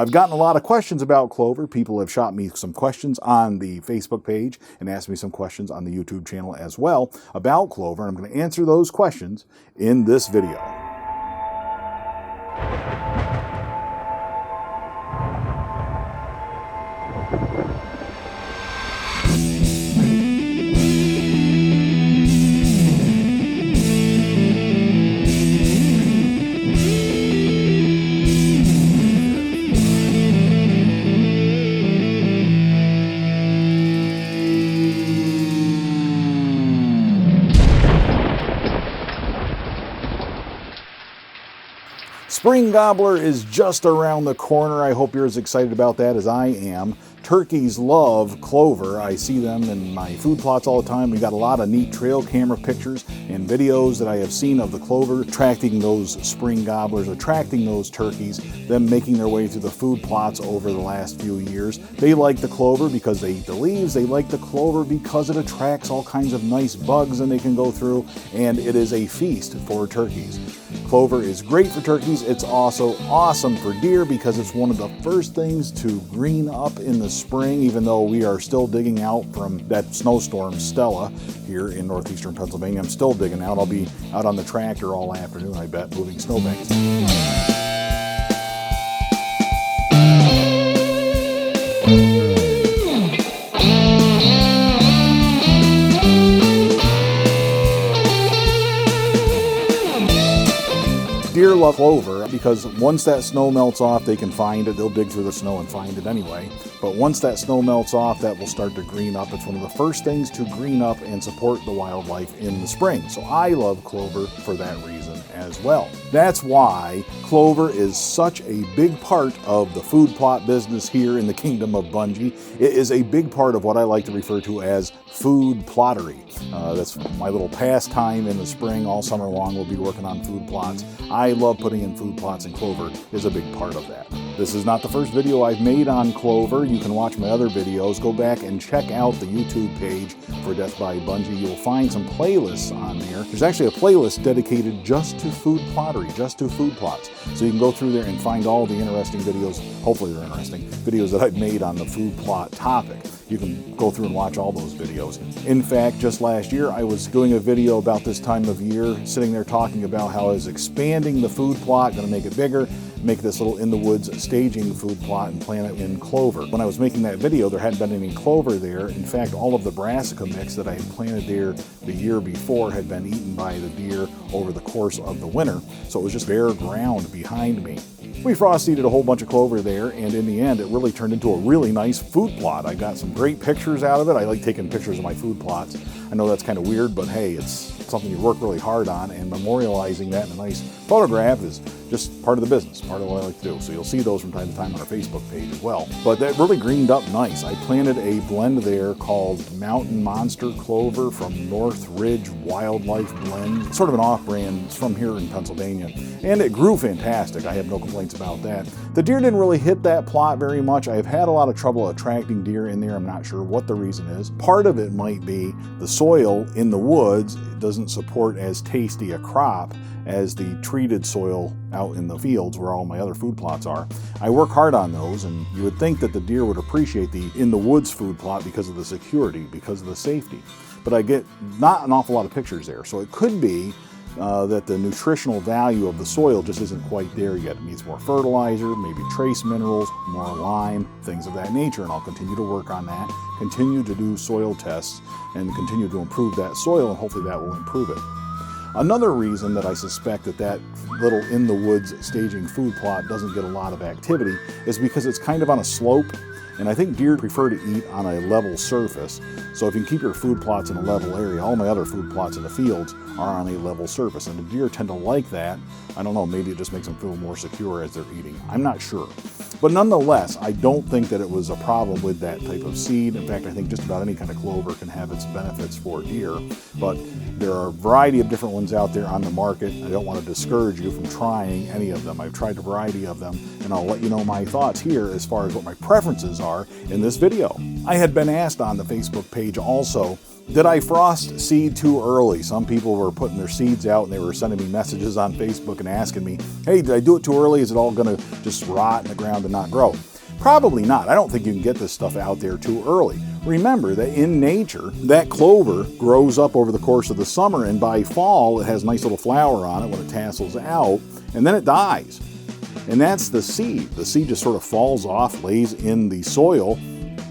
I've gotten a lot of questions about clover. People have shot me some questions on the Facebook page and asked me some questions on the YouTube channel as well about clover. And I'm going to answer those questions in this video. Spring gobbler is just around the corner. I hope you're as excited about that as I am. Turkeys love clover. I see them in my food plots all the time. We got a lot of neat trail camera pictures and videos that I have seen of the clover attracting those spring gobblers, attracting those turkeys, them making their way through the food plots over the last few years. They like the clover because they eat the leaves. They like the clover because it attracts all kinds of nice bugs and they can go through, and it is a feast for turkeys. Clover is great for turkeys. It's also awesome for deer because it's one of the first things to green up in the spring, even though we are still digging out from that snowstorm Stella here in northeastern Pennsylvania. I'm still digging out. I'll be out on the tractor all afternoon, I bet, moving snowbanks. Deer love clover because once that snow melts off, they can find it. They'll dig through the snow and find it anyway. But once that snow melts off, that will start to green up. It's one of the first things to green up and support the wildlife in the spring. So I love clover for that reason as well. That's why clover is such a big part of the food plot business here in the kingdom of Bunjie. It is a big part of what I like to refer to as food plottery. That's my little pastime in the spring. All summer long we'll be working on food plots. I love putting in food plots, and clover is a big part of that. This is not the first video I've made on clover. You can watch my other videos. Go back and check out the YouTube page for Death by Bunjie. You'll find some playlists on there. There's actually a playlist dedicated just to food plottery, just to food plots. So you can go through there and find all the interesting videos, hopefully they're interesting, videos that I've made on the food plot topic. You can go through and watch all those videos. In fact, just last year, I was doing a video about this time of year, sitting there talking about how I was expanding the food plot, gonna make it bigger, make this little in the woods staging food plot and plant it in clover. When I was making that video, there hadn't been any clover there. In fact, all of the brassica mix that I had planted there the year before had been eaten by the deer over the course of the winter. So it was just bare ground behind me. We frost seeded a whole bunch of clover there, and in the end, it really turned into a really nice food plot. I got some great pictures out of it. I like taking pictures of my food plots. I know that's kind of weird, but hey, it's something you work really hard on, and memorializing that in a nice photograph is just part of the business, part of what I like to do. So you'll see those from time to time on our Facebook page as well. But that really greened up nice. I planted a blend there called Mountain Monster Clover from North Ridge Wildlife Blend. Sort of an off-brand. It's from here in Pennsylvania. And it grew fantastic. I have no complaints about that. The deer didn't really hit that plot very much. I have had a lot of trouble attracting deer in there. I'm not sure what the reason is. Part of it might be the soil in the woods doesn't support as tasty a crop as the treated soil out in the fields where all my other food plots are. I work hard on those, and you would think that the deer would appreciate the in the woods food plot because of the security, because of the safety. But I get not an awful lot of pictures there. So it could be that the nutritional value of the soil just isn't quite there yet. It needs more fertilizer, maybe trace minerals, more lime, things of that nature, and I'll continue to work on that, continue to do soil tests, and continue to improve that soil, and hopefully that will improve it. Another reason that I suspect that little in the woods staging food plot doesn't get a lot of activity is because it's kind of on a slope, and I think deer prefer to eat on a level surface. So if you can keep your food plots in a level area, all my other food plots in the fields are on a level surface, and the deer tend to like that. I don't know, maybe it just makes them feel more secure as they're eating. I'm not sure. But nonetheless, I don't think that it was a problem with that type of seed. In fact, I think just about any kind of clover can have its benefits for deer. But there are a variety of different ones out there on the market. I don't want to discourage you from trying any of them. I've tried a variety of them, and I'll let you know my thoughts here as far as what my preferences are in this video. I had been asked on the Facebook page also Did I frost seed too early? Some people were putting their seeds out and they were sending me messages on Facebook and asking me, hey, did I do it too early? Is it all gonna just rot in the ground and not grow? Probably not. I don't think you can get this stuff out there too early. Remember that in nature, that clover grows up over the course of the summer, and by fall it has nice little flower on it when it tassels out, and then it dies. And that's the seed. The seed just sort of falls off, lays in the soil,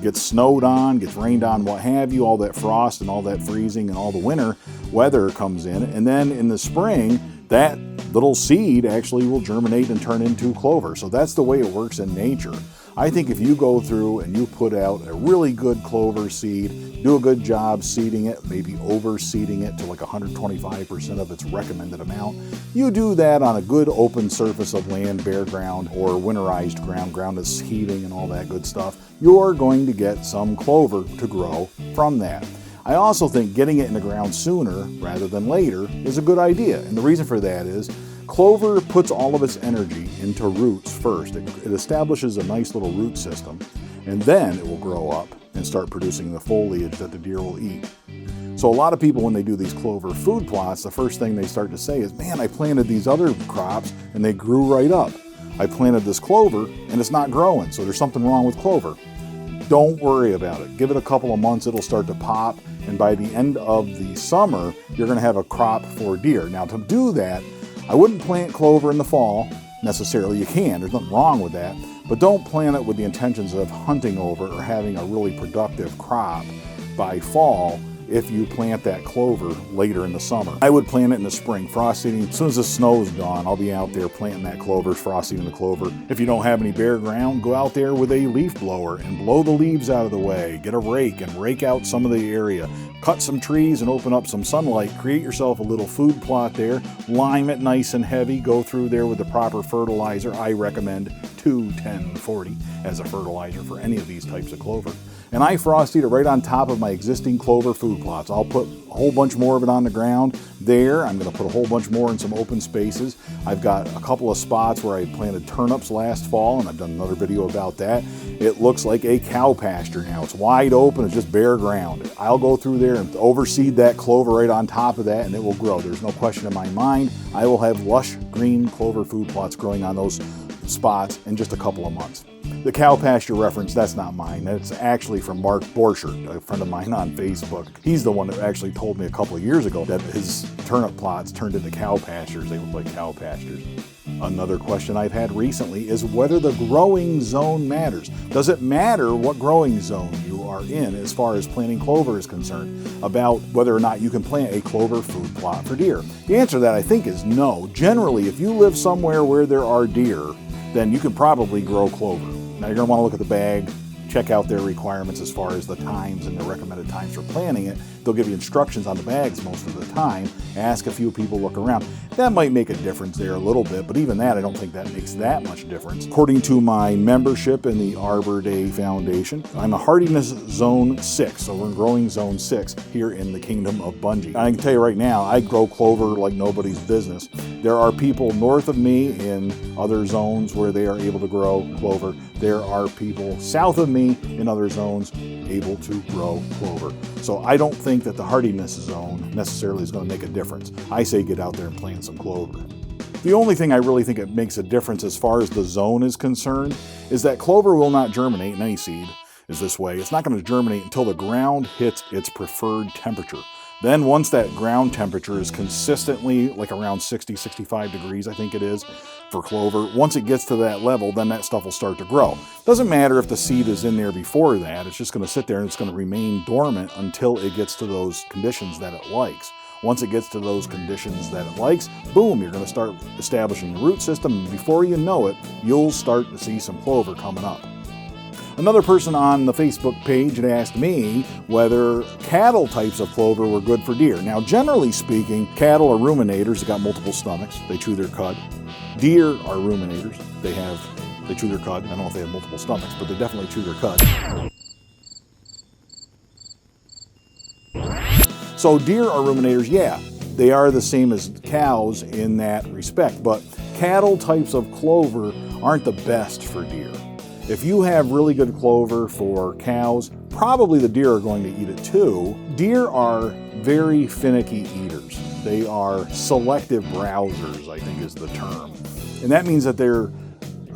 gets snowed on, gets rained on, what have you, all that frost and all that freezing and all the winter weather comes in, and then in the spring, that little seed actually will germinate and turn into clover. So that's the way it works in nature. I think if you go through and you put out a really good clover seed, do a good job seeding it, maybe overseeding it to like 125% of its recommended amount, you do that on a good open surface of land, bare ground, or winterized ground that's heaving and all that good stuff, you're going to get some clover to grow from that. I also think getting it in the ground sooner rather than later is a good idea. And the reason for that is clover puts all of its energy into roots first. It establishes a nice little root system, and then it will grow up and start producing the foliage that the deer will eat. So a lot of people, when they do these clover food plots, the first thing they start to say is, man, I planted these other crops and they grew right up. I planted this clover and it's not growing, so there's something wrong with clover. Don't worry about it. Give it a couple of months, it'll start to pop, and by the end of the summer, you're gonna have a crop for deer. Now to do that, I wouldn't plant clover in the fall necessarily. You can, there's nothing wrong with that, but don't plant it with the intentions of hunting over or having a really productive crop by fall if you plant that clover later in the summer. I would plant it in the spring, frost seeding. As soon as the snow's gone, I'll be out there planting that clover, frost seeding the clover. If you don't have any bare ground, go out there with a leaf blower and blow the leaves out of the way. Get a rake and rake out some of the area. Cut some trees and open up some sunlight. Create yourself a little food plot there. Lime it nice and heavy. Go through there with the proper fertilizer. I recommend 2-10-40 as a fertilizer for any of these types of clover. And I frost seed it right on top of my existing clover food plots. I'll put a whole bunch more of it on the ground there. I'm going to put a whole bunch more in some open spaces. I've got a couple of spots where I planted turnips last fall, and I've done another video about that. It looks like a cow pasture now. It's wide open, it's just bare ground. I'll go through there and overseed that clover right on top of that, and it will grow. There's no question in my mind. I will have lush green clover food plots growing on those spots in just a couple of months. The cow pasture reference, that's not mine. That's actually from Mark Borchert, a friend of mine on Facebook. He's the one that actually told me a couple of years ago that his turnip plots turned into cow pastures. They look like cow pastures. Another question I've had recently is whether the growing zone matters. Does it matter what growing zone you are in as far as planting clover is concerned about whether or not you can plant a clover food plot for deer? The answer to that, I think, is no. Generally, if you live somewhere where there are deer, then you can probably grow clover. Now you're going to want to look at the bag, check out their requirements as far as the times and the recommended times for planting it. They'll give you instructions on the bags most of the time. Ask a few people, look around. That might make a difference there a little bit, but even that, I don't think that makes that much difference. According to my membership in the Arbor Day Foundation, I'm a hardiness zone 6, so we're in growing zone 6 here in the Kingdom of Bunjie. I can tell you right now, I grow clover like nobody's business. There are people north of me in other zones where they are able to grow clover. There are people south of me in other zones able to grow clover. So I don't think that the hardiness zone necessarily is going to make a difference. I say get out there and plant some clover. The only thing I really think it makes a difference as far as the zone is concerned is that clover will not germinate in any seed is this way. It's not going to germinate until the ground hits its preferred temperature. Then once that ground temperature is consistently like around 60, 65 degrees, I think it is, for clover, once it gets to that level, then that stuff will start to grow. Doesn't matter if the seed is in there before that, it's just going to sit there and it's going to remain dormant until it gets to those conditions that it likes. Once it gets to those conditions that it likes, boom, you're going to start establishing the root system, and before you know it, you'll start to see some clover coming up. Another person on the Facebook page had asked me whether cattle types of clover were good for deer. Now, generally speaking, cattle are ruminators. They got multiple stomachs. They chew their cud. Deer are ruminators. They chew their cud. I don't know if they have multiple stomachs, but they definitely chew their cud. So deer are ruminators, yeah. They are the same as cows in that respect, but cattle types of clover aren't the best for deer. If you have really good clover for cows, probably the deer are going to eat it too. Deer are very finicky eaters. They are selective browsers, I think is the term. And that means that they're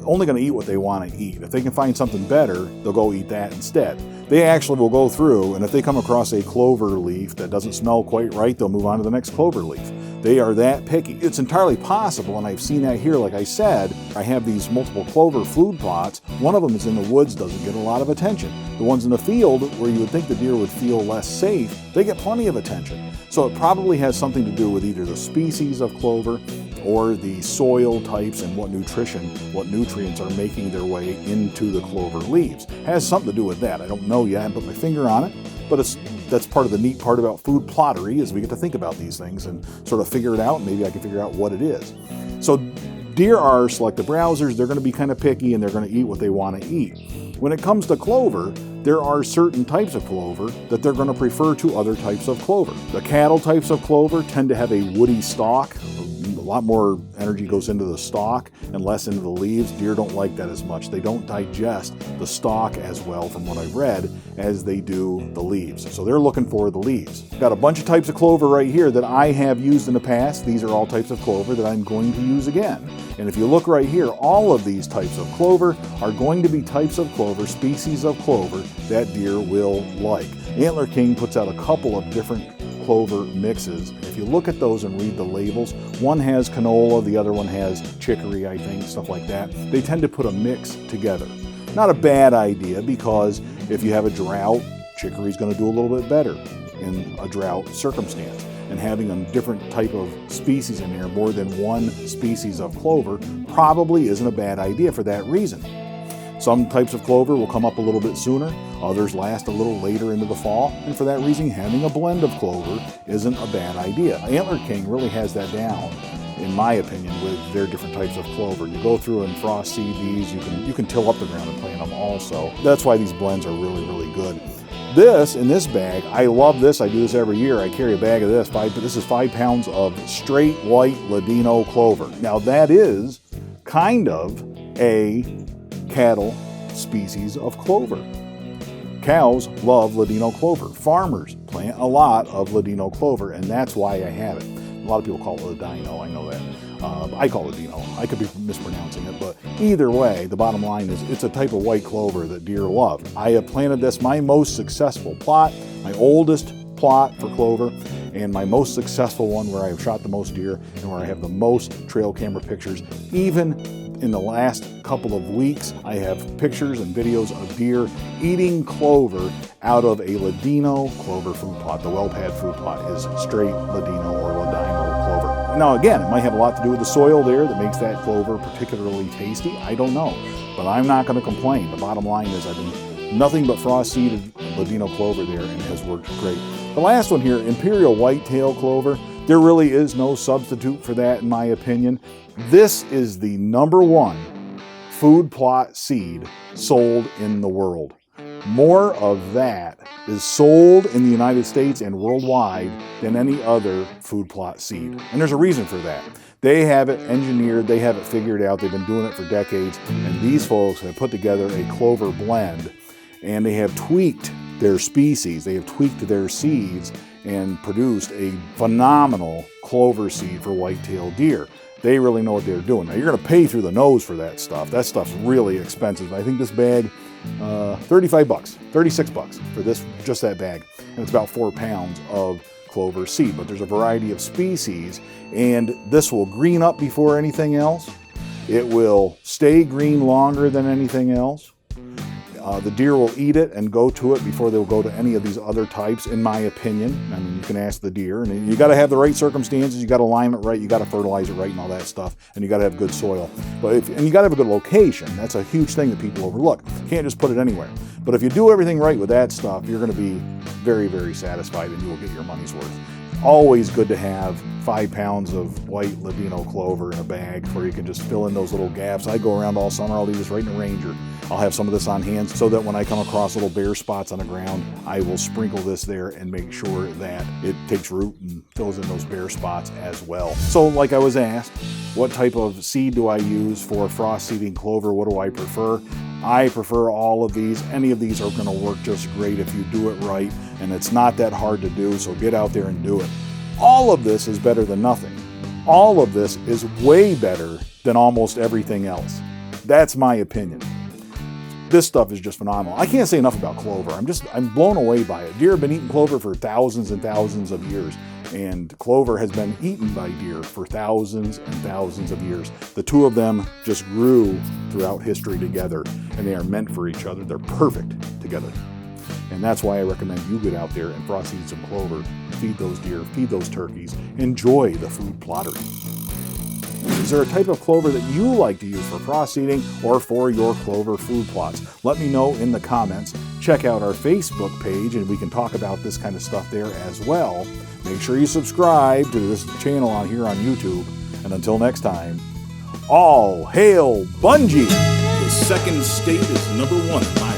only going to eat what they want to eat. If they can find something better, they'll go eat that instead. They actually will go through, and if they come across a clover leaf that doesn't smell quite right, they'll move on to the next clover leaf. They are that picky. It's entirely possible, and I've seen that here, like I said, I have these multiple clover food plots. One of them is in the woods, doesn't get a lot of attention. The ones in the field, where you would think the deer would feel less safe, they get plenty of attention. So it probably has something to do with either the species of clover or the soil types and what nutrients are making their way into the clover leaves. It has something to do with that. I don't know yet, I haven't put my finger on it, but that's part of the neat part about food plottery, is we get to think about these things and sort of figure it out, and maybe I can figure out what it is. So deer are selective browsers. They're going to be kind of picky, and they're going to eat what they want to eat. When it comes to clover, there are certain types of clover that they're going to prefer to other types of clover. The cattle types of clover tend to have a woody stalk. A lot more energy goes into the stalk and less into the leaves. Deer don't like that as much. They don't digest the stalk as well, from what I've read, as they do the leaves. So they're looking for the leaves. Got a bunch of types of clover right here that I have used in the past. These are all types of clover that I'm going to use again. And if you look right here, all of these types of clover are going to be types of clover, species of clover, that deer will like. Antler King puts out a couple of different clover mixes. If you look at those and read the labels, one has canola, the other one has chicory, I think, stuff like that. They tend to put a mix together. Not a bad idea, because if you have a drought, chicory is going to do a little bit better in a drought circumstance. And having a different type of species in there, more than one species of clover, probably isn't a bad idea for that reason. Some types of clover will come up a little bit sooner, others last a little later into the fall, and for that reason, having a blend of clover isn't a bad idea. Antler King really has that down, in my opinion, with their different types of clover. You go through and frost seed these, you can till up the ground and plant them also. That's why these blends are really, really good. This, in this bag, I love this. I do this every year. I carry a bag of this. This is 5 pounds of straight white Ladino Clover. Now that is kind of a cattle species of clover. Cows love Ladino Clover. Farmers plant a lot of Ladino Clover, and that's why I have it. A lot of people call it Ladino, I know that. I call it Ladino. I could be mispronouncing it, but either way, the bottom line is it's a type of white clover that deer love. I have planted this, my most successful plot, my oldest plot for clover, and my most successful one where I have shot the most deer and where I have the most trail camera pictures. Even in the last couple of weeks, I have pictures and videos of deer eating clover out of a Ladino Clover food plot. The well-pad food plot is straight Ladino or Ladino Clover. Now again, it might have a lot to do with the soil there that makes that clover particularly tasty. I don't know, but I'm not going to complain. The bottom line is I've been nothing but frost-seeded Ladino Clover there, and it has worked great. The last one here, Imperial Whitetail Clover. There really is no substitute for that, in my opinion. This is the #1 food plot seed sold in the world. More of that is sold in the United States and worldwide than any other food plot seed. And there's a reason for that. They have it engineered, they have it figured out, they've been doing it for decades, and these folks have put together a clover blend, and they have tweaked their species, they have tweaked their seeds, and produced a phenomenal clover seed for white-tailed deer. They really know what they're doing. Now, you're going to pay through the nose for that stuff. That stuff's really expensive. I think this bag, 35 bucks, 36 bucks for this, just that bag. And it's about 4 pounds of clover seed. But there's a variety of species, and this will green up before anything else. It will stay green longer than anything else. The deer will eat it and go to it before they'll go to any of these other types, in my opinion. I mean, you can ask the deer, and you got to have the right circumstances. You got to lime it right, you got to fertilize it right, and all that stuff, and you got to have good soil. And you got to have a good location. That's a huge thing that people overlook. You can't just put it anywhere. But if you do everything right with that stuff, you're going to be very, very satisfied, and you will get your money's worth. Always good to have 5 pounds of white Ladino Clover in a bag where you can just fill in those little gaps. I go around all summer, I'll do this right in a Ranger. I'll have some of this on hand so that when I come across little bare spots on the ground, I will sprinkle this there and make sure that it takes root and fills in those bare spots as well. So like I was asked, what type of seed do I use for frost seeding clover? What do I prefer? I prefer all of these. Any of these are going to work just great if you do it right, and it's not that hard to do, so get out there and do it. All of this is better than nothing. All of this is way better than almost everything else. That's my opinion. This stuff is just phenomenal. I can't say enough about clover. I'm blown away by it. Deer have been eating clover for thousands and thousands of years, and clover has been eaten by deer for thousands and thousands of years. The two of them just grew throughout history together, and they are meant for each other. They're perfect together. And that's why I recommend you get out there and frost seed some clover, feed those deer, feed those turkeys, enjoy the food plottery. Is there a type of clover that you like to use for frost seeding or for your clover food plots? Let me know in the comments. Check out our Facebook page and we can talk about this kind of stuff there as well. Make sure you subscribe to this channel on here on YouTube. And until next time, all hail Bunjie! The second state is #1 in my